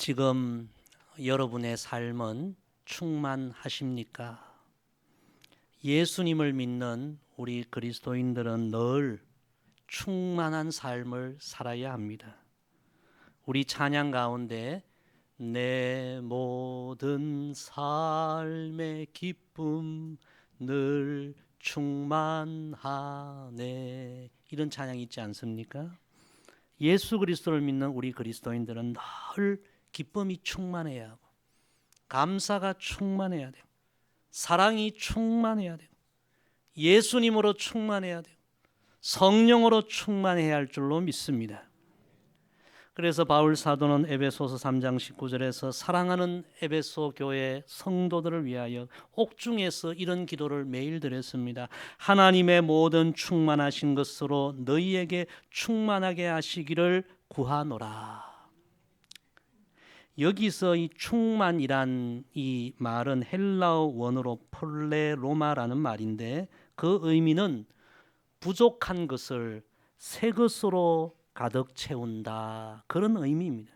지금 여러분의 삶은 충만하십니까? 예수님을 믿는 우리 그리스도인들은 늘 충만한 삶을 살아야 합니다. 우리 찬양 가운데 내 모든 삶의 기쁨 늘 충만하네, 이런 찬양이 있지 않습니까? 예수 그리스도를 믿는 우리 그리스도인들은 늘 기쁨이 충만해야 하고, 감사가 충만해야 되고, 사랑이 충만해야 되고, 예수님으로 충만해야 되고, 성령으로 충만해야 할 줄로 믿습니다. 그래서 바울 사도는 에베소서 3장 19절에서 사랑하는 에베소 교회 성도들을 위하여 옥중에서 이런 기도를 매일 드렸습니다. 하나님의 모든 충만하신 것으로 너희에게 충만하게 하시기를 구하노라. 여기서 이 충만이란 이 말은 헬라어 원어로 폴레로마라는 말인데, 그 의미는 부족한 것을 새 것으로 가득 채운다, 그런 의미입니다.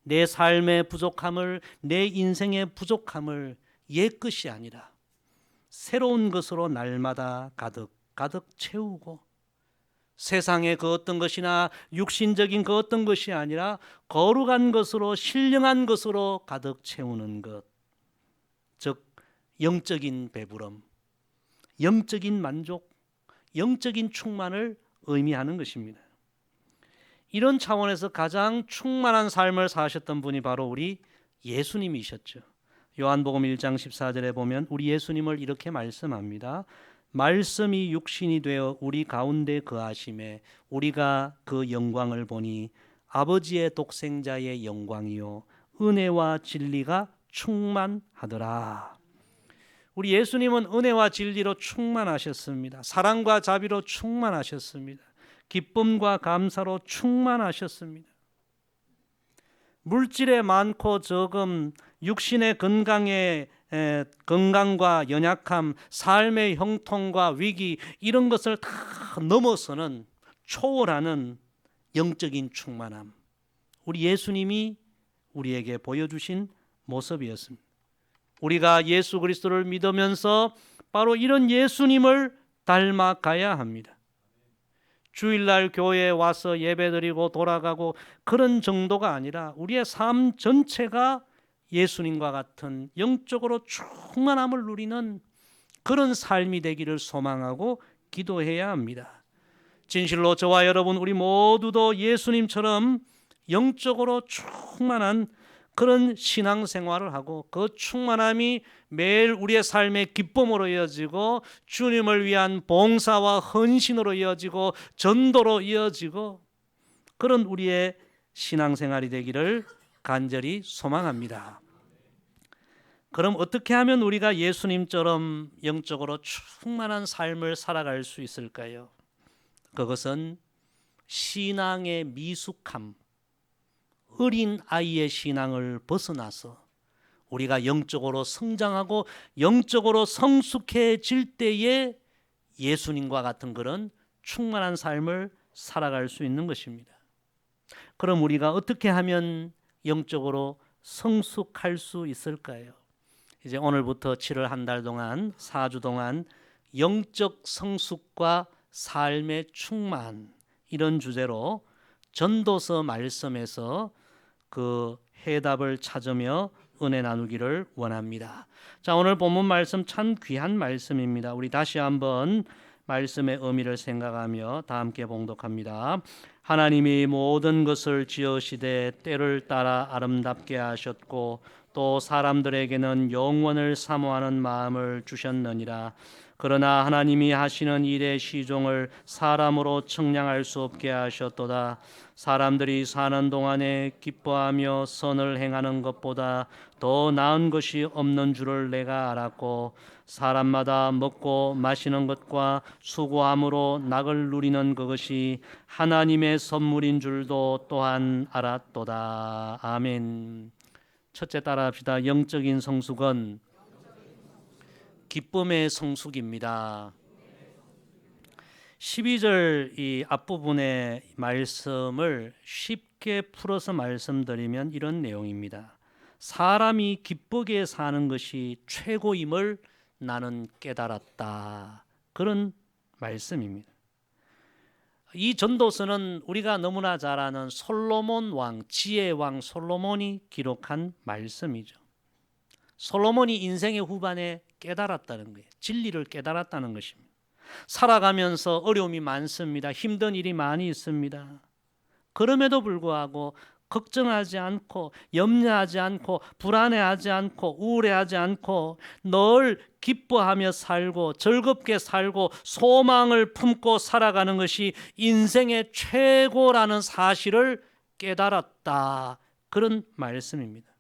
내 삶의 부족함을, 내 인생의 부족함을 옛 것이 아니라 새로운 것으로 날마다 가득 채우고, 세상의 그 어떤 것이나 육신적인 그 어떤 것이 아니라 거룩한 것으로, 신령한 것으로 가득 채우는 것, 즉 영적인 배부름, 영적인 만족, 영적인 충만을 의미하는 것입니다. 이런 차원에서 가장 충만한 삶을 사셨던 분이 바로 우리 예수님이셨죠. 요한복음 1장 14절에 보면 우리 예수님을 이렇게 말씀합니다. 말씀이 육신이 되어 우리 가운데 거하심에 우리가 그 영광을 보니 아버지의 독생자의 영광이요 은혜와 진리가 충만하더라. 우리 예수님은 은혜와 진리로 충만하셨습니다. 사랑과 자비로 충만하셨습니다. 기쁨과 감사로 충만하셨습니다. 물질의 많고 적음, 육신의 건강과 연약함, 삶의 형통과 위기, 이런 것을 다 넘어서는, 초월하는 영적인 충만함, 우리 예수님이 우리에게 보여주신 모습이었습니다. 우리가 예수 그리스도를 믿으면서 바로 이런 예수님을 닮아가야 합니다. 주일날 교회에 와서 예배드리고 돌아가고 그런 정도가 아니라 우리의 삶 전체가 예수님과 같은 영적으로 충만함을 누리는 그런 삶이 되기를 소망하고 기도해야 합니다. 진실로 저와 여러분, 우리 모두도 예수님처럼 영적으로 충만한 그런 신앙생활을 하고, 그 충만함이 매일 우리의 삶의 기쁨으로 이어지고, 주님을 위한 봉사와 헌신으로 이어지고, 전도로 이어지고, 그런 우리의 신앙생활이 되기를 간절히 소망합니다. 그럼 어떻게 하면 우리가 예수님처럼 영적으로 충만한 삶을 살아갈 수 있을까요? 그것은 신앙의 미숙함, 어린 아이의 신앙을 벗어나서 우리가 영적으로 성장하고 영적으로 성숙해질 때에 예수님과 같은 그런 충만한 삶을 살아갈 수 있는 것입니다. 그럼 우리가 어떻게 하면 영적으로 성숙할 수 있을까요? 이제 오늘부터 7월 한 달 동안, 4주 동안 영적 성숙과 삶의 충만, 이런 주제로 전도서 말씀에서 그 해답을 찾으며 은혜 나누기를 원합니다. 자, 오늘 본문 말씀 참 귀한 말씀입니다. 우리 다시 한번 말씀의 의미를 생각하며 다 함께 봉독합니다. 하나님이 모든 것을 지으시되 때를 따라 아름답게 하셨고 또 사람들에게는 영원을 사모하는 마음을 주셨느니라. 그러나 하나님이 하시는 일의 시종을 사람으로 측량할 수 없게 하셨도다. 사람들이 사는 동안에 기뻐하며 선을 행하는 것보다 더 나은 것이 없는 줄을 내가 알았고, 사람마다 먹고 마시는 것과 수고함으로 낙을 누리는 그것이 하나님의 선물인 줄도 또한 알았도다. 아멘. 첫째 따라합시다. 영적인 성숙은 기쁨의 성숙입니다. 12절 이 앞부분의 말씀을 짧게 풀어서 말씀드리면 이런 내용입니다. 사람이 기쁘게 사는 것이 최고임을 나는 깨달았다. 그런 말씀입니다. 이 전도서는 우리가 너무나 잘 아는 솔로몬 왕, 지혜의 왕 솔로몬이 기록한 말씀이죠. 솔로몬이 인생의 후반에 깨달았다는 거예요. 진리를 깨달았다는 것입니다. 살아가면서 어려움이 많습니다. 힘든 일이 많이 있습니다. 그럼에도 불구하고 걱정하지 않고 염려하지 않고 불안해하지 않고 우울해하지 않고 늘 기뻐하며 살고 즐겁게 살고 소망을 품고 살아가는 것이 인생의 최고라는 사실을 깨달았다. 그런 말씀입니다.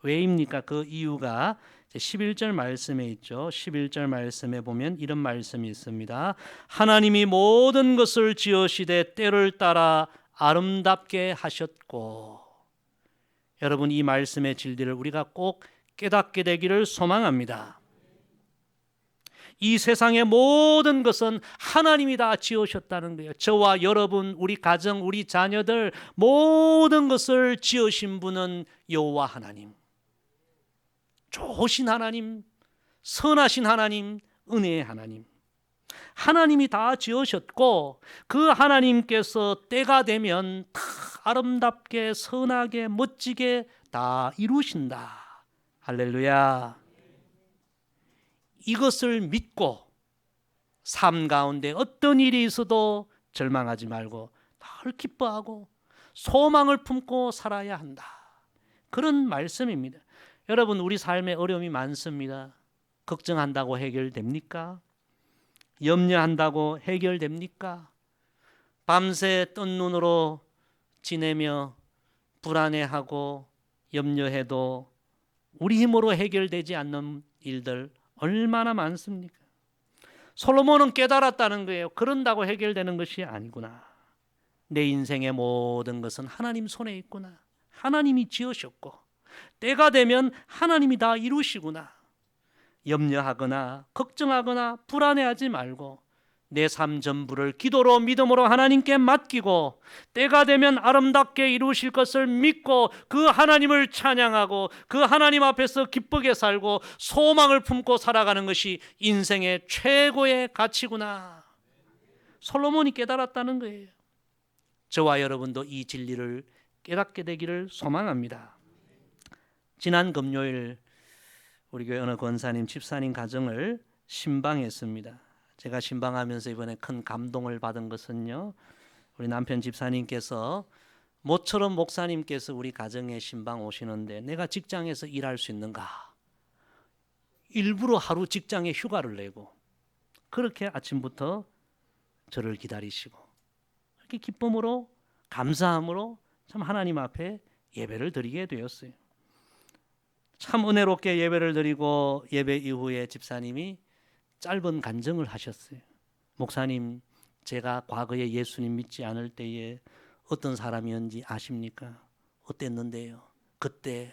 왜입니까? 그 이유가 11절 말씀에 있죠. 11절 말씀에 보면 이런 말씀이 있습니다. 하나님이 모든 것을 지으시되 때를 따라 아름답게 하셨고. 여러분, 이 말씀의 진리를 우리가 꼭 깨닫게 되기를 소망합니다. 이 세상의 모든 것은 하나님이 다 지으셨다는 거예요. 저와 여러분, 우리 가정, 우리 자녀들 모든 것을 지으신 분은 여호와 하나님. 좋으신 하나님, 선하신 하나님, 은혜의 하나님. 하나님이 다 지으셨고 그 하나님께서 때가 되면 다 아름답게 선하게 멋지게 다 이루신다. 할렐루야. 이것을 믿고 삶 가운데 어떤 일이 있어도 절망하지 말고 늘 기뻐하고 소망을 품고 살아야 한다. 그런 말씀입니다. 여러분, 우리 삶에 어려움이 많습니다. 걱정한다고 해결됩니까? 염려한다고 해결됩니까? 밤새 뜬 눈으로 지내며 불안해하고 염려해도 우리 힘으로 해결되지 않는 일들 얼마나 많습니까? 솔로몬은 깨달았다는 거예요. 그런다고 해결되는 것이 아니구나. 내 인생의 모든 것은 하나님 손에 있구나. 하나님이 지으셨고 때가 되면 하나님이 다 이루시구나. 염려하거나 걱정하거나 불안해하지 말고 내 삶 전부를 기도로 믿음으로 하나님께 맡기고 때가 되면 아름답게 이루실 것을 믿고 그 하나님을 찬양하고 그 하나님 앞에서 기쁘게 살고 소망을 품고 살아가는 것이 인생의 최고의 가치구나. 솔로몬이 깨달았다는 거예요. 저와 여러분도 이 진리를 깨닫게 되기를 소망합니다. 지난 금요일 우리 교회 어느 권사님, 집사님 가정을 신방했습니다. 제가 신방하면서 이번에 큰 감동을 받은 것은요, 우리 남편 집사님께서 모처럼 목사님께서 우리 가정에 신방 오시는데 내가 직장에서 일할 수 있는가? 일부러 하루 직장에 휴가를 내고 그렇게 아침부터 저를 기다리시고 이렇게 기쁨으로 감사함으로 참 하나님 앞에 예배를 드리게 되었어요. 참 은혜롭게 예배를 드리고 예배 이후에 집사님이 짧은 간증을 하셨어요. 목사님, 제가 과거에 예수님 믿지 않을 때에 어떤 사람이었는지 아십니까? 어땠는데요? 그때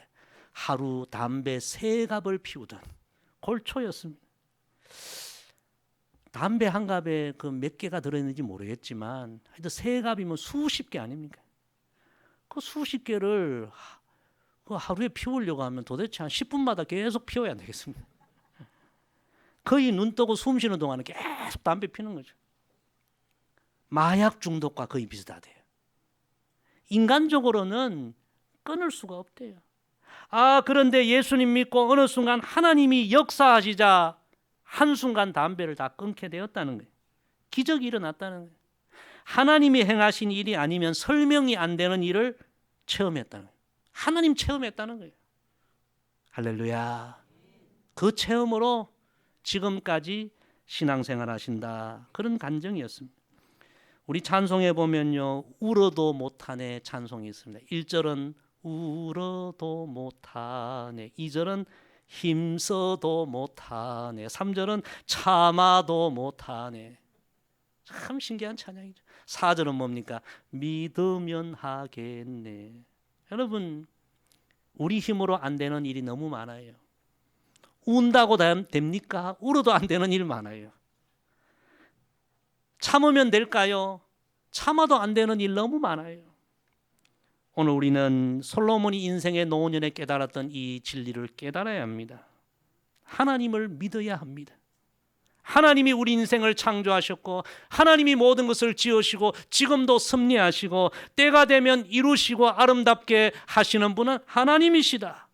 하루 담배 3갑을 피우던 골초였습니다. 담배 한 갑에 그 몇 개가 들어있는지 모르겠지만 하여튼 3갑이면 수십 개 아닙니까? 그 수십 개를 그 하루에 피우려고 하면 도대체 한 10분마다 계속 피워야 되겠습니다. 거의 눈 뜨고 숨 쉬는 동안은 계속 담배 피는 거죠. 마약 중독과 거의 비슷하대요. 인간적으로는 끊을 수가 없대요. 그런데 예수님 믿고 어느 순간 하나님이 역사하시자 한순간 담배를 다 끊게 되었다는 거예요. 기적이 일어났다는 거예요. 하나님이 행하신 일이 아니면 설명이 안 되는 일을 체험했다는 거예요. 하나님 체험했다는 거예요. 할렐루야. 그 체험으로 지금까지 신앙생활 하신다. 그런 간증이었습니다. 우리 찬송에 보면요, 울어도 못하네 찬송이 있습니다. 1절은 울어도 못하네, 2절은 힘써도 못하네, 3절은 참아도 못하네. 참 신기한 찬양이죠. 4절은 뭡니까? 믿으면 하겠네. 여러분, 우리 힘으로 안 되는 일이 너무 많아요. 운다고 됩니까? 울어도 안 되는 일 많아요. 참으면 될까요? 참아도 안 되는 일 너무 많아요. 오늘 우리는 솔로몬이 인생의 노년에 깨달았던 이 진리를 깨달아야 합니다. 하나님을 믿어야 합니다. 하나님이 우리 인생을 창조하셨고 하나님이 모든 것을 지으시고 지금도 섭리하시고 때가 되면 이루시고 아름답게 하시는 분은 하나님이시다.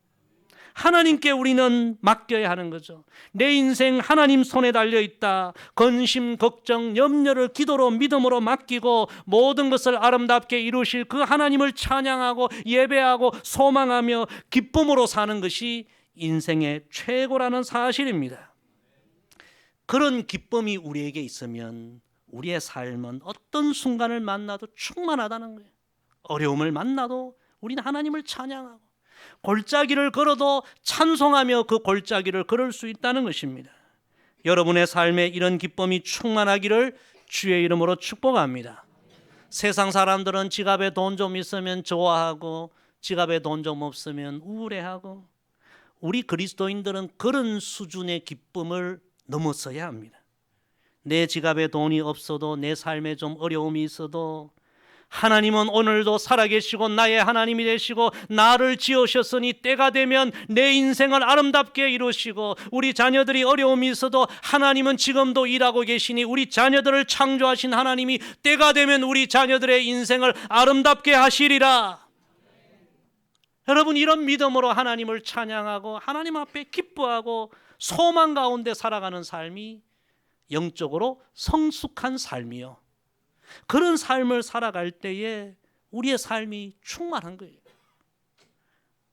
하나님께 우리는 맡겨야 하는 거죠. 내 인생 하나님 손에 달려있다. 근심, 걱정, 염려를 기도로 믿음으로 맡기고 모든 것을 아름답게 이루실 그 하나님을 찬양하고 예배하고 소망하며 기쁨으로 사는 것이 인생의 최고라는 사실입니다. 그런 기쁨이 우리에게 있으면 우리의 삶은 어떤 순간을 만나도 충만하다는 거예요. 어려움을 만나도 우리는 하나님을 찬양하고 골짜기를 걸어도 찬송하며 그 골짜기를 걸을 수 있다는 것입니다. 여러분의 삶에 이런 기쁨이 충만하기를 주의 이름으로 축복합니다. 세상 사람들은 지갑에 돈 좀 있으면 좋아하고 지갑에 돈 좀 없으면 우울해하고 우리 그리스도인들은 그런 수준의 기쁨을 넘어서야 합니다. 내 지갑에 돈이 없어도 내 삶에 좀 어려움이 있어도 하나님은 오늘도 살아계시고 나의 하나님이 되시고 나를 지으셨으니 때가 되면 내 인생을 아름답게 이루시고 우리 자녀들이 어려움이 있어도 하나님은 지금도 일하고 계시니 우리 자녀들을 창조하신 하나님이 때가 되면 우리 자녀들의 인생을 아름답게 하시리라. 여러분, 이런 믿음으로 하나님을 찬양하고 하나님 앞에 기뻐하고 소망 가운데 살아가는 삶이 영적으로 성숙한 삶이요, 그런 삶을 살아갈 때에 우리의 삶이 충만한 거예요.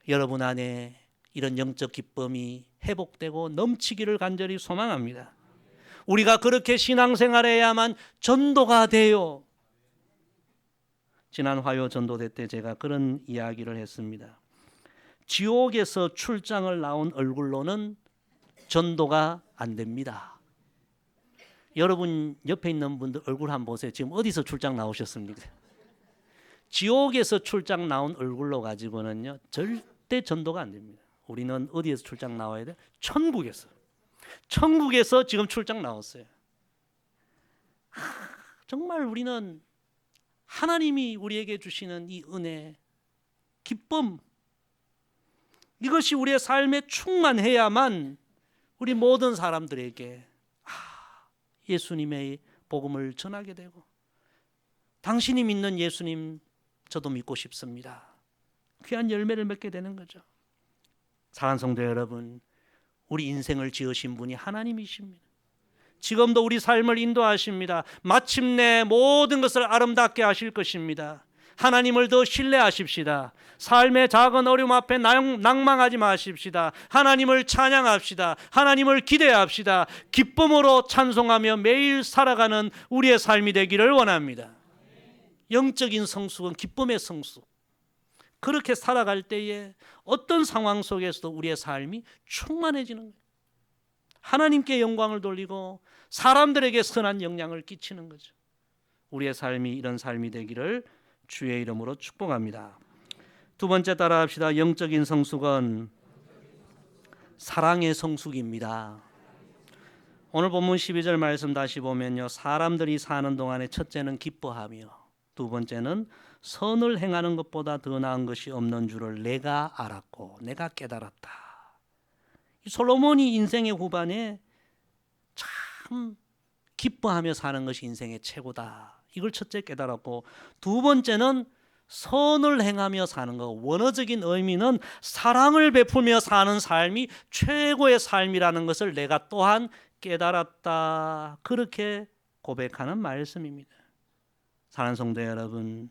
여러분 안에 이런 영적 기쁨이 회복되고 넘치기를 간절히 소망합니다. 우리가 그렇게 신앙생활해야만 전도가 돼요. 지난 화요 전도대 때 제가 그런 이야기를 했습니다. 지옥에서 출장을 나온 얼굴로는 전도가 안 됩니다. 여러분 옆에 있는 분들 얼굴 한번 보세요. 지금 어디서 출장 나오셨습니까? 지옥에서 출장 나온 얼굴로 가지고는요 절대 전도가 안 됩니다. 우리는 어디에서 출장 나와야 돼? 천국에서. 천국에서 지금 출장 나왔어요. 정말 우리는 하나님이 우리에게 주시는 이 은혜, 기쁨, 이것이 우리의 삶에 충만해야만 우리 모든 사람들에게 예수님의 복음을 전하게 되고, 당신이 믿는 예수님 저도 믿고 싶습니다, 귀한 열매를 맺게 되는 거죠. 사랑하는 성도 여러분, 우리 인생을 지으신 분이 하나님이십니다. 지금도 우리 삶을 인도하십니다. 마침내 모든 것을 아름답게 하실 것입니다. 하나님을 더 신뢰하십시다. 삶의 작은 어려움 앞에 낭망하지 마십시다. 하나님을 찬양합시다. 하나님을 기대합시다. 기쁨으로 찬송하며 매일 살아가는 우리의 삶이 되기를 원합니다. 영적인 성숙은 기쁨의 성숙. 그렇게 살아갈 때에 어떤 상황 속에서도 우리의 삶이 충만해지는 거예요. 하나님께 영광을 돌리고 사람들에게 선한 영향을 끼치는 거죠. 우리의 삶이 이런 삶이 되기를 주의 이름으로 축복합니다. 두 번째 따라합시다. 영적인 성숙은 사랑의 성숙입니다. 오늘 본문 12절 말씀 다시 보면요, 사람들이 사는 동안에 첫째는 기뻐하며 두 번째는 선을 행하는 것보다 더 나은 것이 없는 줄을 내가 알았고 내가 깨달았다. 솔로몬이 인생의 후반에 참 기뻐하며 사는 것이 인생의 최고다, 이걸 첫째 깨달았고, 두 번째는 선을 행하며 사는 것, 원어적인 의미는 사랑을 베풀며 사는 삶이 최고의 삶이라는 것을 내가 또한 깨달았다, 그렇게 고백하는 말씀입니다. 사랑하는 성도 여러분,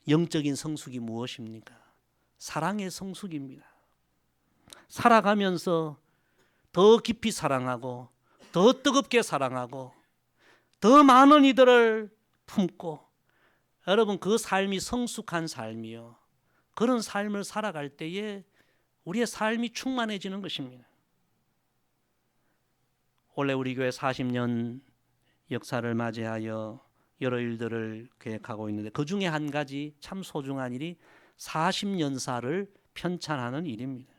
영적인 성숙이 무엇입니까? 사랑의 성숙입니다. 살아가면서 더 깊이 사랑하고 더 뜨겁게 사랑하고 더 많은 이들을 품고, 여러분 그 삶이 성숙한 삶이요, 그런 삶을 살아갈 때에 우리의 삶이 충만해지는 것입니다. 원래 우리 교회 40년 역사를 맞이하여 여러 일들을 계획하고 있는데 그 중에 한 가지 참 소중한 일이 40년사를 편찬하는 일입니다.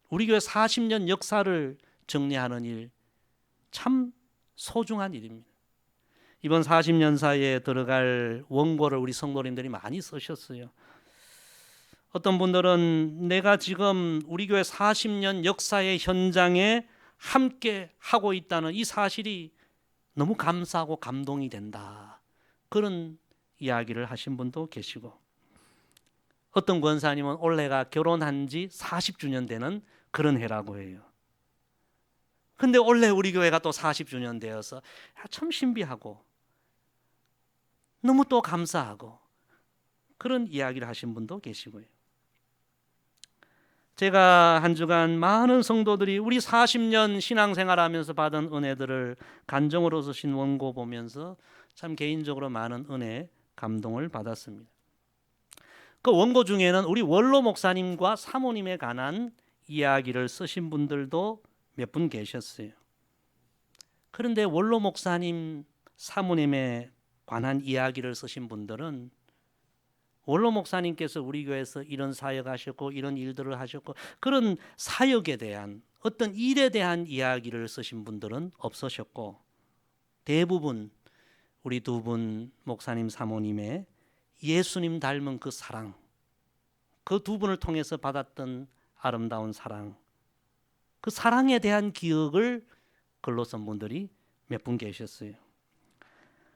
우리 교회 40년 역사를 정리하는 일 참 소중한 일입니다. 이번 40년 사이에 들어갈 원고를 우리 성도님들이 많이 쓰셨어요. 어떤 분들은 내가 지금 우리 교회 40년 역사의 현장에 함께 하고 있다는 이 사실이 너무 감사하고 감동이 된다. 그런 이야기를 하신 분도 계시고, 어떤 권사님은 올해가 결혼한 지 40주년 되는 그런 해라고 해요. 근데 올해 우리 교회가 또 40주년 되어서 참 신비하고 너무 또 감사하고 그런 이야기를 하신 분도 계시고요. 제가 한 주간 많은 성도들이 우리 40년 신앙생활하면서 받은 은혜들을 간정으로 쓰신 원고 보면서 참 개인적으로 많은 은혜, 감동을 받았습니다. 그 원고 중에는 우리 원로 목사님과 사모님에 관한 이야기를 쓰신 분들도 몇 분 계셨어요. 그런데 원로 목사님, 사모님에 관한 이야기를 쓰신 분들은 원로 목사님께서 우리 교회에서 이런 사역하셨고 이런 일들을 하셨고 그런 사역에 대한 어떤 일에 대한 이야기를 쓰신 분들은 없으셨고, 대부분 우리 두 분 목사님 사모님의 예수님 닮은 그 사랑, 그 두 분을 통해서 받았던 아름다운 사랑, 그 사랑에 대한 기억을 글로 쓴 분들이 몇 분 계셨어요.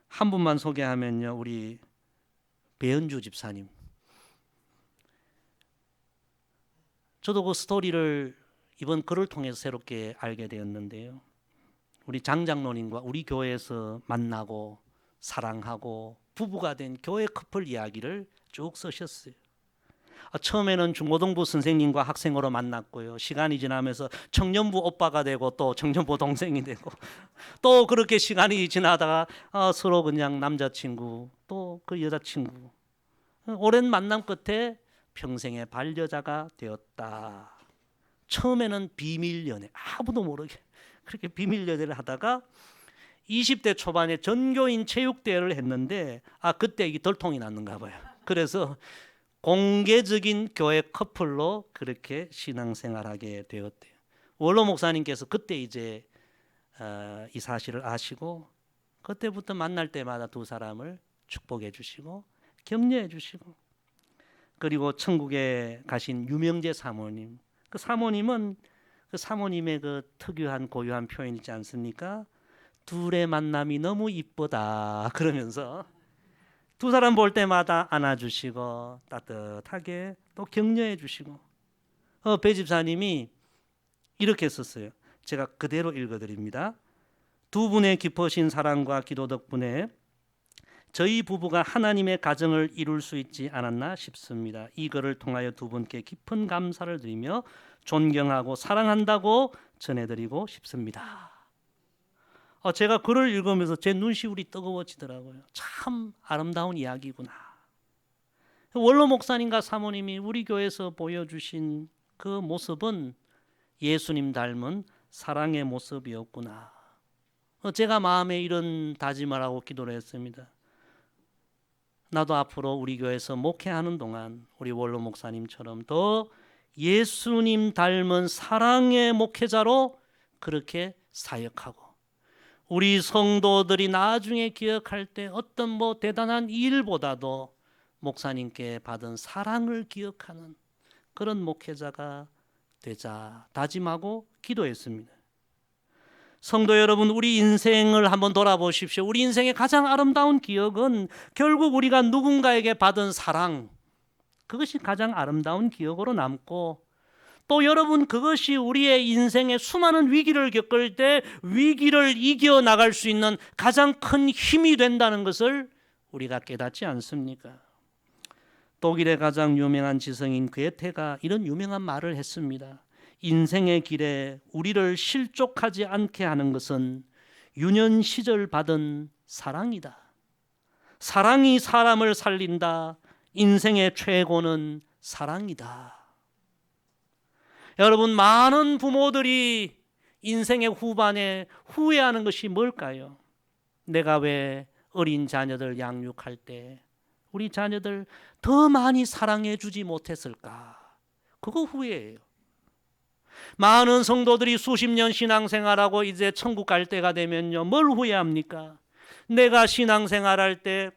한 분만 소개하면요, 우리 배은주 집사님. 저도 그 스토리를 이번 글을 통해서 새롭게 알게 되었는데요. 우리 장장로님과 우리 교회에서 만나고 사랑하고 부부가 된 교회 커플 이야기를 쭉 쓰셨어요. 처음에는 중고등부 선생님과 학생으로 만났고요. 시간이 지나면서 청년부 오빠가 되고 또 청년부 동생이 되고 또 그렇게 시간이 지나다가 서로 그냥 남자친구 또 그 여자친구, 오랜 만남 끝에 평생의 반려자가 되었다. 처음에는 비밀 연애, 아무도 모르게 그렇게 비밀 연애를 하다가 20대 초반에 전교인 체육대회를 했는데 그때 이 덜통이 났는가 봐요. 그래서 공개적인 교회 커플로 그렇게 신앙생활하게 되었대요. 원로 목사님께서 그때 이제 이 사실을 아시고 그때부터 만날 때마다 두 사람을 축복해 주시고 격려해 주시고, 그리고 천국에 가신 유명재 사모님, 그 사모님은 그 사모님의 그 특유한 고유한 표현 있지 않습니까? 둘의 만남이 너무 이쁘다 그러면서 두 사람 볼 때마다 안아주시고 따뜻하게 또 격려해 주시고, 배 집사님이 이렇게 썼어요. 제가 그대로 읽어드립니다. 두 분의 깊으신 사랑과 기도 덕분에 저희 부부가 하나님의 가정을 이룰 수 있지 않았나 싶습니다. 이 글을 통하여 두 분께 깊은 감사를 드리며 존경하고 사랑한다고 전해드리고 싶습니다. 제가 글을 읽으면서 제 눈시울이 뜨거워지더라고요. 참 아름다운 이야기구나. 원로 목사님과 사모님이 우리 교회에서 보여주신 그 모습은 예수님 닮은 사랑의 모습이었구나. 제가 마음에 이런 다짐을 하고 기도를 했습니다. 나도 앞으로 우리 교회에서 목회하는 동안 우리 원로 목사님처럼 더 예수님 닮은 사랑의 목회자로 그렇게 사역하고, 우리 성도들이 나중에 기억할 때 어떤 대단한 일보다도 목사님께 받은 사랑을 기억하는 그런 목회자가 되자 다짐하고 기도했습니다. 성도 여러분, 우리 인생을 한번 돌아보십시오. 우리 인생의 가장 아름다운 기억은 결국 우리가 누군가에게 받은 사랑, 그것이 가장 아름다운 기억으로 남고, 또 여러분, 그것이 우리의 인생의 수많은 위기를 겪을 때 위기를 이겨나갈 수 있는 가장 큰 힘이 된다는 것을 우리가 깨닫지 않습니까? 독일의 가장 유명한 지성인 괴테가 이런 유명한 말을 했습니다. 인생의 길에 우리를 실족하지 않게 하는 것은 유년 시절 받은 사랑이다. 사랑이 사람을 살린다. 인생의 최고는 사랑이다. 여러분, 많은 부모들이 인생의 후반에 후회하는 것이 뭘까요? 내가 왜 어린 자녀들 양육할 때 우리 자녀들 더 많이 사랑해 주지 못했을까? 그거 후회예요. 많은 성도들이 수십 년 신앙생활하고 이제 천국 갈 때가 되면요, 뭘 후회합니까? 내가 신앙생활할 때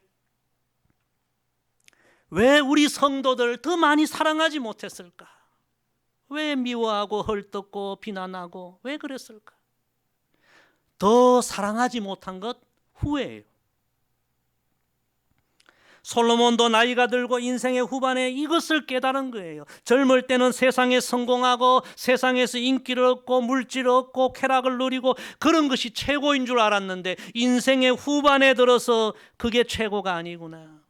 왜 우리 성도들 더 많이 사랑하지 못했을까? 왜 미워하고 헐뜯고 비난하고 왜 그랬을까? 더 사랑하지 못한 것 후회예요. 솔로몬도 나이가 들고 인생의 후반에 이것을 깨달은 거예요. 젊을 때는 세상에 성공하고 세상에서 인기를 얻고 물질을 얻고 쾌락을 누리고 그런 것이 최고인 줄 알았는데 인생의 후반에 들어서 그게 최고가 아니구나.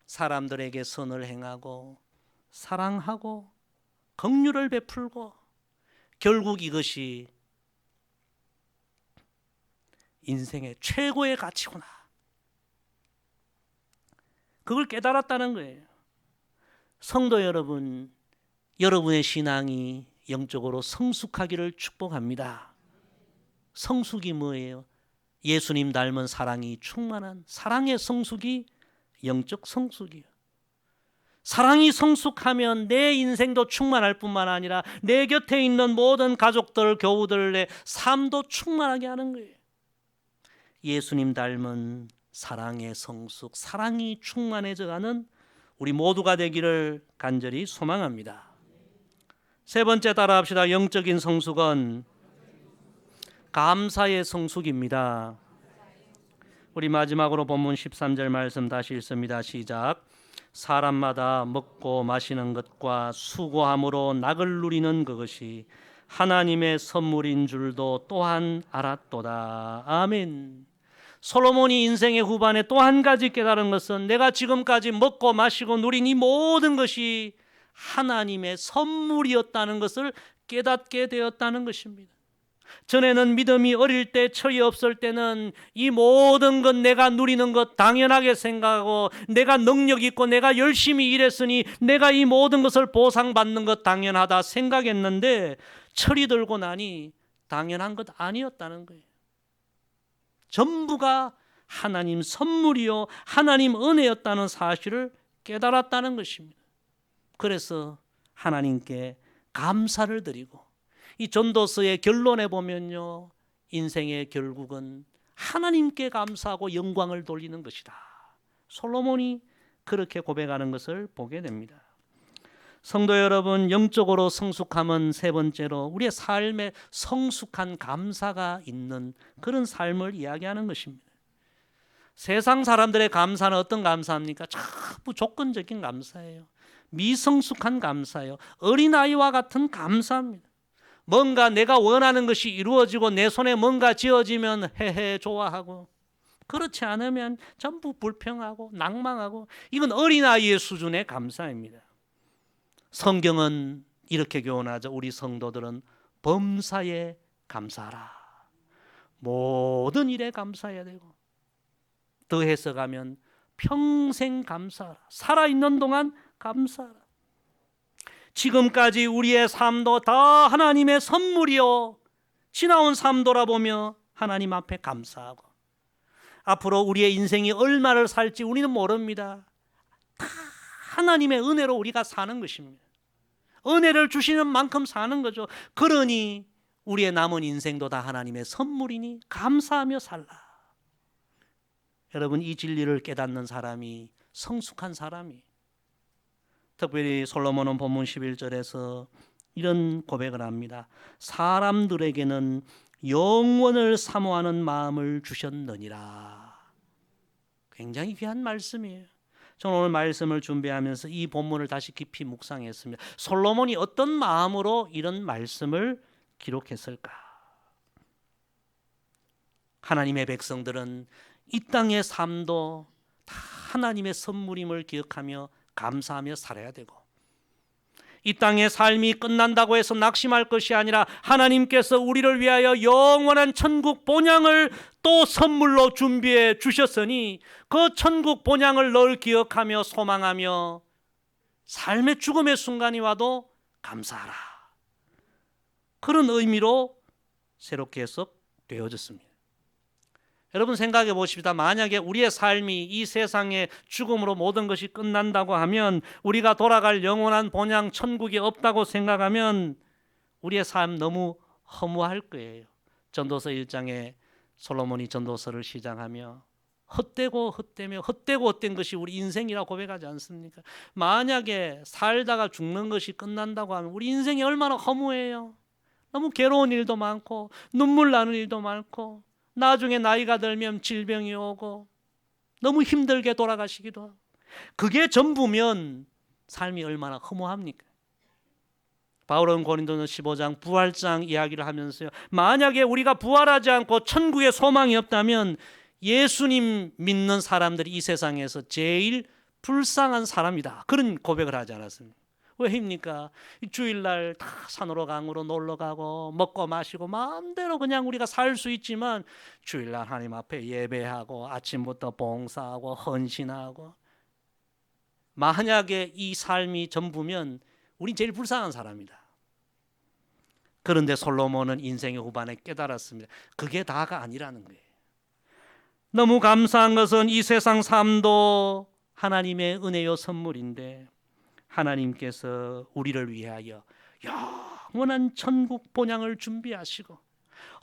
사람들에게 선을 행하고 사랑하고 긍휼을 베풀고 결국 이것이 인생의 최고의 가치구나. 그걸 깨달았다는 거예요. 성도 여러분, 여러분의 신앙이 영적으로 성숙하기를 축복합니다. 성숙이 뭐예요? 예수님 닮은 사랑이 충만한 사랑의 성숙이 영적 성숙이에요. 사랑이 성숙하면 내 인생도 충만할 뿐만 아니라 내 곁에 있는 모든 가족들, 교우들의 삶도 충만하게 하는 거예요. 예수님 닮은 사랑의 성숙, 사랑이 충만해져가는 우리 모두가 되기를 간절히 소망합니다. 세 번째 따라합시다. 영적인 성숙은 감사의 성숙입니다. 우리 마지막으로 본문 13절 말씀 다시 읽습니다. 시작. 사람마다 먹고 마시는 것과 수고함으로 낙을 누리는 그것이 하나님의 선물인 줄도 또한 알았도다. 아멘. 솔로몬이 인생의 후반에 또 한 가지 깨달은 것은 내가 지금까지 먹고 마시고 누린 이 모든 것이 하나님의 선물이었다는 것을 깨닫게 되었다는 것입니다. 전에는 믿음이 어릴 때, 철이 없을 때는 이 모든 것 내가 누리는 것 당연하게 생각하고 내가 능력 있고 내가 열심히 일했으니 내가 이 모든 것을 보상받는 것 당연하다 생각했는데 철이 들고 나니 당연한 것 아니었다는 거예요. 전부가 하나님 선물이요 하나님 은혜였다는 사실을 깨달았다는 것입니다. 그래서 하나님께 감사를 드리고 이 전도서의 결론에 보면요, 인생의 결국은 하나님께 감사하고 영광을 돌리는 것이다. 솔로몬이 그렇게 고백하는 것을 보게 됩니다. 성도 여러분, 영적으로 성숙함은 세 번째로 우리의 삶에 성숙한 감사가 있는 그런 삶을 이야기하는 것입니다. 세상 사람들의 감사는 어떤 감사입니까? 전부 조건적인 감사예요. 미성숙한 감사예요. 어린아이와 같은 감사입니다. 뭔가 내가 원하는 것이 이루어지고 내 손에 뭔가 쥐어지면 헤헤 좋아하고, 그렇지 않으면 전부 불평하고 낭망하고, 이건 어린아이의 수준의 감사입니다. 성경은 이렇게 교훈하죠. 우리 성도들은 범사에 감사하라. 모든 일에 감사해야 되고, 더 해석하면 평생 감사하라. 살아있는 동안 감사하라. 지금까지 우리의 삶도 다 하나님의 선물이요, 지나온 삶 돌아보며 하나님 앞에 감사하고, 앞으로 우리의 인생이 얼마를 살지 우리는 모릅니다. 다 하나님의 은혜로 우리가 사는 것입니다. 은혜를 주시는 만큼 사는 거죠. 그러니 우리의 남은 인생도 다 하나님의 선물이니 감사하며 살라. 여러분, 이 진리를 깨닫는 사람이 성숙한 사람이, 특별히 솔로몬은 본문 11절에서 이런 고백을 합니다. 사람들에게는 영원을 사모하는 마음을 주셨느니라. 굉장히 귀한 말씀이에요. 저는 오늘 말씀을 준비하면서 이 본문을 다시 깊이 묵상했습니다. 솔로몬이 어떤 마음으로 이런 말씀을 기록했을까? 하나님의 백성들은 이 땅의 삶도 다 하나님의 선물임을 기억하며 감사하며 살아야 되고, 이 땅의 삶이 끝난다고 해서 낙심할 것이 아니라 하나님께서 우리를 위하여 영원한 천국 본향을 또 선물로 준비해 주셨으니 그 천국 본향을 늘 기억하며 소망하며 삶의 죽음의 순간이 와도 감사하라. 그런 의미로 새롭게 해석되어졌습니다. 여러분 생각해 보십시다. 만약에 우리의 삶이 이 세상의 죽음으로 모든 것이 끝난다고 하면, 우리가 돌아갈 영원한 본향 천국이 없다고 생각하면 우리의 삶 너무 허무할 거예요. 전도서 1장에 솔로몬이 전도서를 시작하며 헛되고 헛된 것이 우리 인생이라고 고백하지 않습니까? 만약에 살다가 죽는 것이 끝난다고 하면 우리 인생이 얼마나 허무해요. 너무 괴로운 일도 많고 눈물 나는 일도 많고 나중에 나이가 들면 질병이 오고 너무 힘들게 돌아가시기도 하고, 그게 전부면 삶이 얼마나 허무합니까? 바울은 고린도전 15장 부활장 이야기를 하면서요, 만약에 우리가 부활하지 않고 천국에 소망이 없다면 예수님 믿는 사람들이 이 세상에서 제일 불쌍한 사람이다, 그런 고백을 하지 않았습니까? 왜입니까? 주일날 다 산으로 강으로 놀러 가고 먹고 마시고 마음대로 그냥 우리가 살 수 있지만 주일날 하나님 앞에 예배하고 아침부터 봉사하고 헌신하고, 만약에 이 삶이 전부면 우린 제일 불쌍한 사람이다. 그런데 솔로몬은 인생의 후반에 깨달았습니다. 그게 다가 아니라는 거예요. 너무 감사한 것은 이 세상 삶도 하나님의 은혜요 선물인데 하나님께서 우리를 위하여 영원한 천국 본향을 준비하시고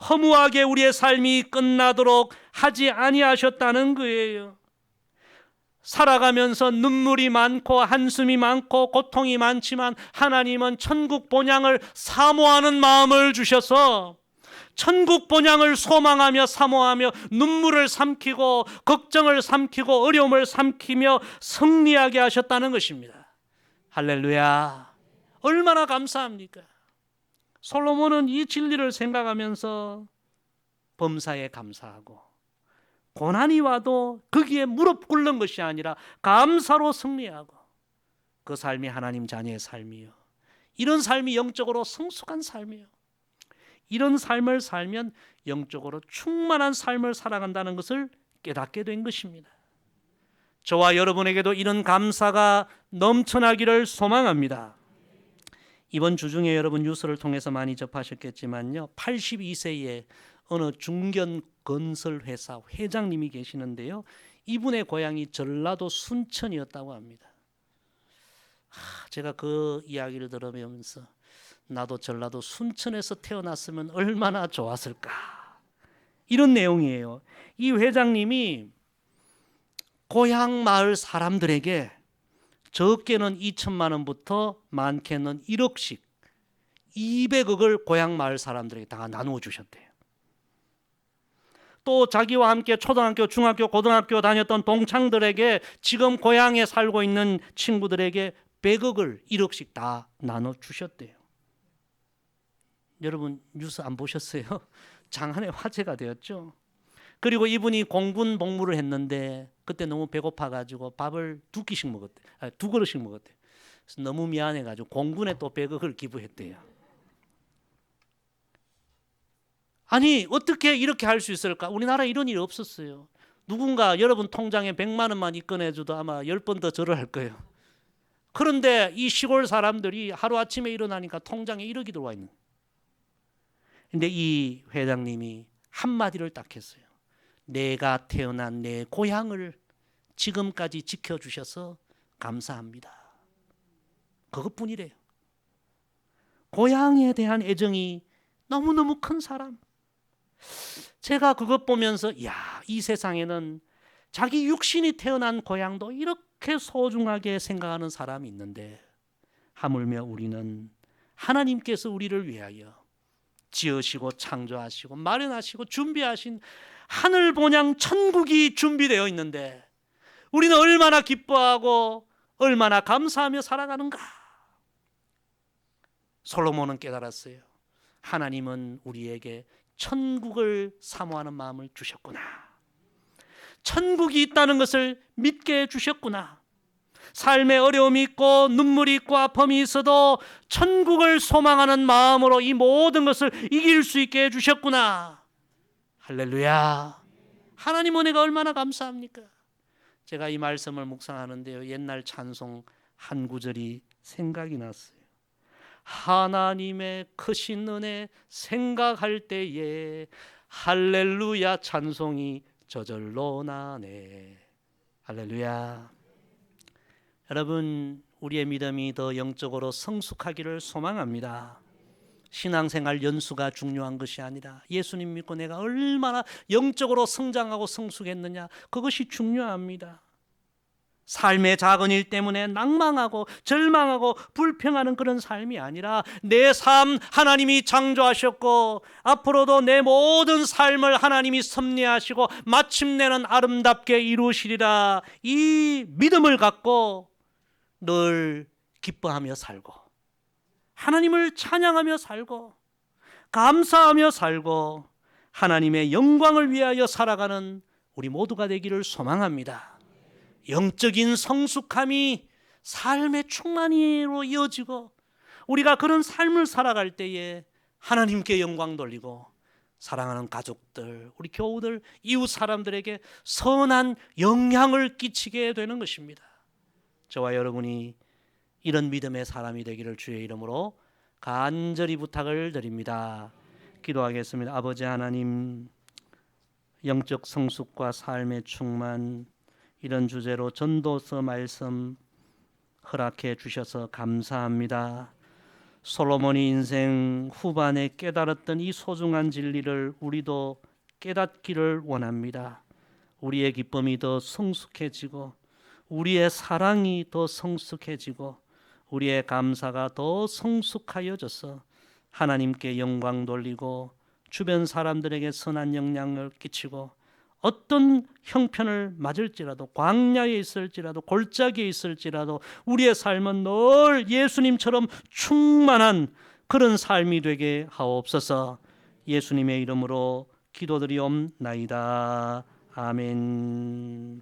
허무하게 우리의 삶이 끝나도록 하지 아니하셨다는 거예요. 살아가면서 눈물이 많고 한숨이 많고 고통이 많지만 하나님은 천국 본향을 사모하는 마음을 주셔서 천국 본향을 소망하며 사모하며 눈물을 삼키고 걱정을 삼키고 어려움을 삼키며 승리하게 하셨다는 것입니다. 할렐루야. 얼마나 감사합니까? 솔로몬은 이 진리를 생각하면서 범사에 감사하고 고난이 와도 거기에 무릎 꿇는 것이 아니라 감사로 승리하고, 그 삶이 하나님 자녀의 삶이요, 이런 삶이 영적으로 성숙한 삶이요, 이런 삶을 살면 영적으로 충만한 삶을 살아간다는 것을 깨닫게 된 것입니다. 저와 여러분에게도 이런 감사가 넘쳐나기를 소망합니다. 이번 주중에 여러분 뉴스를 통해서 많이 접하셨겠지만요, 82세의 어느 중견 건설 회사 회장님이 계시는데요, 이분의 고향이 전라도 순천이었다고 합니다. 제가 그 이야기를 들으면서 나도 전라도 순천에서 태어났으면 얼마나 좋았을까, 이런 내용이에요. 이 회장님이 고향 마을 사람들에게 적게는 2천만 원부터 많게는 1억씩 200억을 고향 마을 사람들에게 다 나누어 주셨대요. 또 자기와 함께 초등학교, 중학교, 고등학교 다녔던 동창들에게, 지금 고향에 살고 있는 친구들에게 100억을 1억씩 다 나눠 주셨대요. 여러분 뉴스 안 보셨어요? 장안의 화제가 되었죠. 그리고 이분이 공군 복무를 했는데 그때 너무 배고파가지고 밥을 두 그릇씩 먹었대요. 그래서 너무 미안해가지고 공군에 또 100억을 기부했대요. 아니 어떻게 이렇게 할 수 있을까? 우리나라에 이런 일이 없었어요. 누군가 여러분 통장에 100만 원만 입금해줘도 아마 10번 더 절을 할 거예요. 그런데 이 시골 사람들이 하루아침에 일어나니까 통장에 1억이 들어와 있는. 근데 이 회장님이 한마디를 딱 했어요. 내가 태어난 내 고향을 지금까지 지켜주셔서 감사합니다. 그것뿐이래요. 고향에 대한 애정이 너무너무 큰 사람. 제가 그것 보면서 이 세상에는 자기 육신이 태어난 고향도 이렇게 소중하게 생각하는 사람이 있는데, 하물며 우리는 하나님께서 우리를 위하여 지으시고 창조하시고 마련하시고 준비하신 하늘 본향 천국이 준비되어 있는데 우리는 얼마나 기뻐하고 얼마나 감사하며 살아가는가. 솔로몬은 깨달았어요. 하나님은 우리에게 천국을 사모하는 마음을 주셨구나. 천국이 있다는 것을 믿게 해주셨구나. 삶에 어려움이 있고 눈물이 있고 아픔이 있어도 천국을 소망하는 마음으로 이 모든 것을 이길 수 있게 해주셨구나. 할렐루야. 하나님 은혜가 얼마나 감사합니까? 제가 이 말씀을 묵상하는데요, 옛날 찬송 한 구절이 생각이 났어요. 하나님의 크신 은혜 생각할 때에 할렐루야 찬송이 저절로 나네. 할렐루야. 여러분 우리의 믿음이 더 영적으로 성숙하기를 소망합니다. 신앙생활 연수가 중요한 것이 아니라 예수님 믿고 내가 얼마나 영적으로 성장하고 성숙했느냐, 그것이 중요합니다. 삶의 작은 일 때문에 낭망하고 절망하고 불평하는 그런 삶이 아니라 내 삶 하나님이 창조하셨고 앞으로도 내 모든 삶을 하나님이 섭리하시고 마침내는 아름답게 이루시리라, 이 믿음을 갖고 늘 기뻐하며 살고 하나님을 찬양하며 살고 감사하며 살고 하나님의 영광을 위하여 살아가는 우리 모두가 되기를 소망합니다. 영적인 성숙함이 삶의 충만히로 이어지고 우리가 그런 삶을 살아갈 때에 하나님께 영광 돌리고 사랑하는 가족들, 우리 교우들, 이웃 사람들에게 선한 영향을 끼치게 되는 것입니다. 저와 여러분이 이런 믿음의 사람이 되기를 주의 이름으로 간절히 부탁을 드립니다. 기도하겠습니다. 아버지 하나님, 영적 성숙과 삶의 충만, 이런 주제로 전도서 말씀 허락해 주셔서 감사합니다. 솔로몬이 인생 후반에 깨달았던 이 소중한 진리를 우리도 깨닫기를 원합니다. 우리의 기쁨이 더 성숙해지고 우리의 사랑이 더 성숙해지고 우리의 감사가 더 성숙하여져서 하나님께 영광 돌리고 주변 사람들에게 선한 영향을 끼치고 어떤 형편을 맞을지라도, 광야에 있을지라도, 골짜기에 있을지라도 우리의 삶은 늘 예수님처럼 충만한 그런 삶이 되게 하옵소서. 예수님의 이름으로 기도드리옵나이다. 아멘.